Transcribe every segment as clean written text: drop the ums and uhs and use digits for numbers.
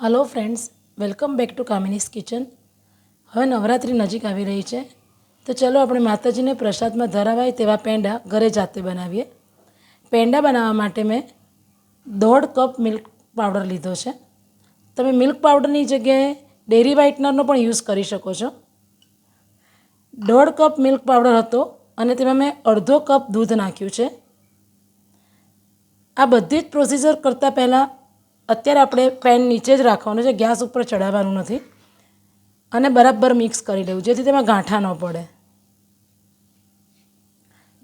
Hello friends, welcome back to Kamini's kitchen. હવે નવરાત્રિ નજીક આવી રહી છે, તો ચલો આપણે માતાજીને પ્રસાદમાં ધરાવાય તેવા પેંડા ઘરે જાતે બનાવીએ। પેંડા બનાવવા માટે મેં 1.5 કપ મિલ્ક પાવડર લીધો છે। તમે મિલ્ક પાવડરની જગ્યાએ ડેરી વ્હાઇટનરનો પણ યુઝ કરી શકો છો। 1.5 કપ મિલ્ક પાવડર હતો અને તેમાં મેં અડધો કપ દૂધ નાખ્યું છે। આ બધી જ પ્રોસીજર કરતાં પહેલાં અત્યારે આપણે પેન નીચે જ રાખવાનું છે, ગેસ ઉપર ચડાવવાનું નથી અને બરાબર મિક્સ કરી લેવું જેથી તેમાં ગાંઠા ન પડે।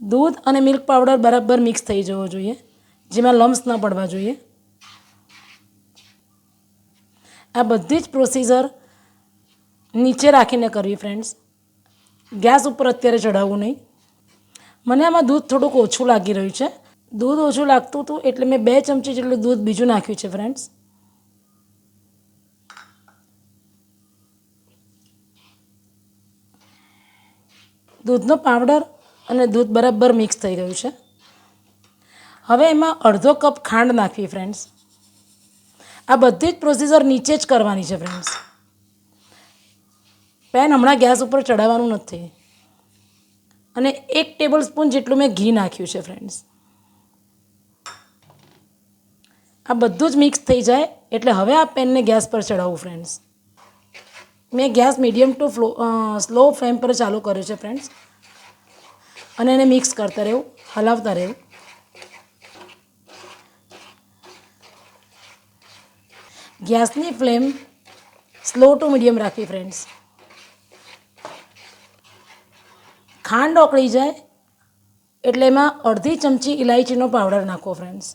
દૂધ અને મિલ્ક પાવડર બરાબર મિક્સ થઈ જવો જોઈએ, જેમાં લમ્સ ન પડવા જોઈએ। આ બધી જ પ્રોસીજર નીચે રાખીને કરવી ફ્રેન્ડ્સ, ગેસ ઉપર અત્યારે ચડાવવું નહીં। મને આમાં દૂધ થોડુંક ઓછું લાગી રહ્યું છે। દૂધ ઓછું લાગતું હતું એટલે મેં 2 ચમચી જેટલું દૂધ બીજું નાખ્યું છે ફ્રેન્ડ્સ। દૂધનો પાવડર અને દૂધ બરાબર મિક્સ થઈ ગયું છે। હવે એમાં અડધો કપ ખાંડ નાખવી ફ્રેન્ડ્સ। આ બધી જ પ્રોસીજર નીચે જ કરવાની છે ફ્રેન્ડ્સ, પેન હમણાં ગેસ ઉપર ચડાવવાનું નથી। અને 1 ટેબલ સ્પૂન જેટલું મેં ઘી નાખ્યું છે ફ્રેન્ડ્સ। આ બધું જ મિક્સ થઈ જાય એટલે હવે આ પેનને ગેસ પર ચડાવવું ફ્રેન્ડ્સ। મેં gas medium two slow flame પર ચાલુ કર્યો છે ફ્રેન્ડ્સ, અને એને મિક્સ કરતા રહેવું, હલાવતા રહેવું। ગેસની ફ્લેમ સ્લો ટુ મીડિયમ રાખવી ફ્રેન્ડ્સ। ખાંડ ઓગળી જાય એટલે એમાં અડધી ચમચી ઇલાયચીનો પાવડર નાખો ફ્રેન્ડ્સ।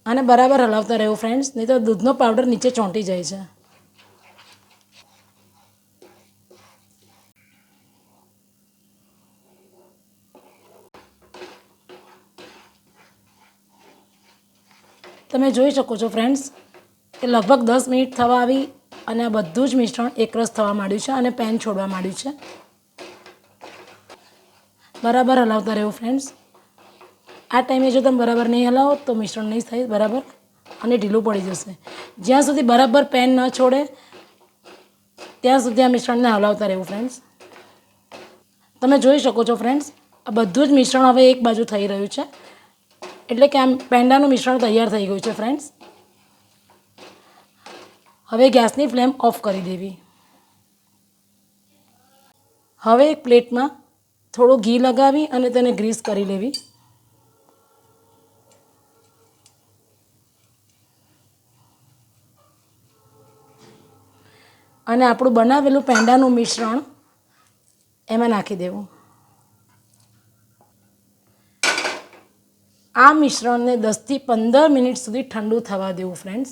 આને બરાબર હલાવતા રહેવું ફ્રેન્ડ્સ, નહીં તો દૂધનો પાવડર નીચે ચોંટી જાય છે। તમે જોઈ શકો છો ફ્રેન્ડ્સ કે લગભગ 10 મિનિટ થવા આવી અને આ બધું જ મિશ્રણ એકરસ થવા માંડ્યું છે અને પેન છોડવા માંડ્યું છે। બરાબર હલાવતા રહેવું ફ્રેન્ડ્સ। આ ટાઈમે જો તમે બરાબર નહીં હલાવો તો મિશ્રણ નહીં થાય બરાબર અને ઢીલું પડી જશે। જ્યાં સુધી બરાબર પેન ન છોડે ત્યાં સુધી આ મિશ્રણને હલાવતા રહેવું ફ્રેન્ડ્સ। તમે જોઈ શકો છો ફ્રેન્ડ્સ, આ બધું જ મિશ્રણ હવે એક બાજુ થઈ રહ્યું છે, એટલે કે આમ પેંડાનું મિશ્રણ તૈયાર થઈ ગયું છે ફ્રેન્ડ્સ। હવે ગેસની ફ્લેમ ઓફ કરી દેવી। હવે એક પ્લેટમાં થોડું ઘી લગાવી અને તેને ગ્રીસ કરી લેવી। અને આપણું બનાવેલું પેંડાનું મિશ્રણ એમાં નાખી દેવું। આ મિશ્રણને 10 થી 15 મિનિટ સુધી ઠંડુ થવા દેવું ફ્રેન્ડ્સ।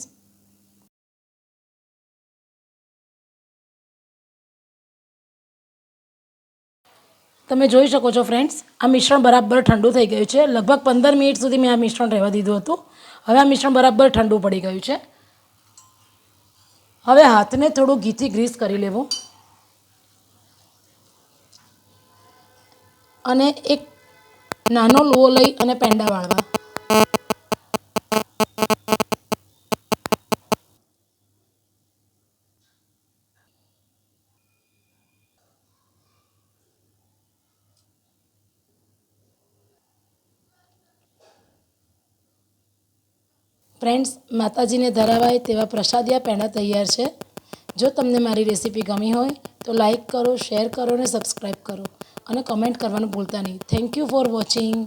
તમે જોઈ શકો છો ફ્રેન્ડ્સ, આ મિશ્રણ બરાબર ઠંડુ થઈ ગયું છે। લગભગ 15 મિનિટ સુધી મેં આ મિશ્રણ રહેવા દીધું હતું। હવે આ મિશ્રણ બરાબર ઠંડુ પડી ગયું છે। હવે હાથને થોડું ઘીથી ગ્રીસ કરી લેવું અને એક નાનો લુઓ લઈ અને પેંડા વાળવા। ફ્રેન્ડ્સ, માતાજીને ધરાવાય તેવા પ્રસાદિયા પેંડા તૈયાર છે। જો તમને મારી રેસીપી ગમી હોય તો લાઈક કરો, શેર કરો અને સબસ્ક્રાઈબ કરો અને કમેન્ટ કરવાનું ભૂલતા નહીં। Thank you for watching.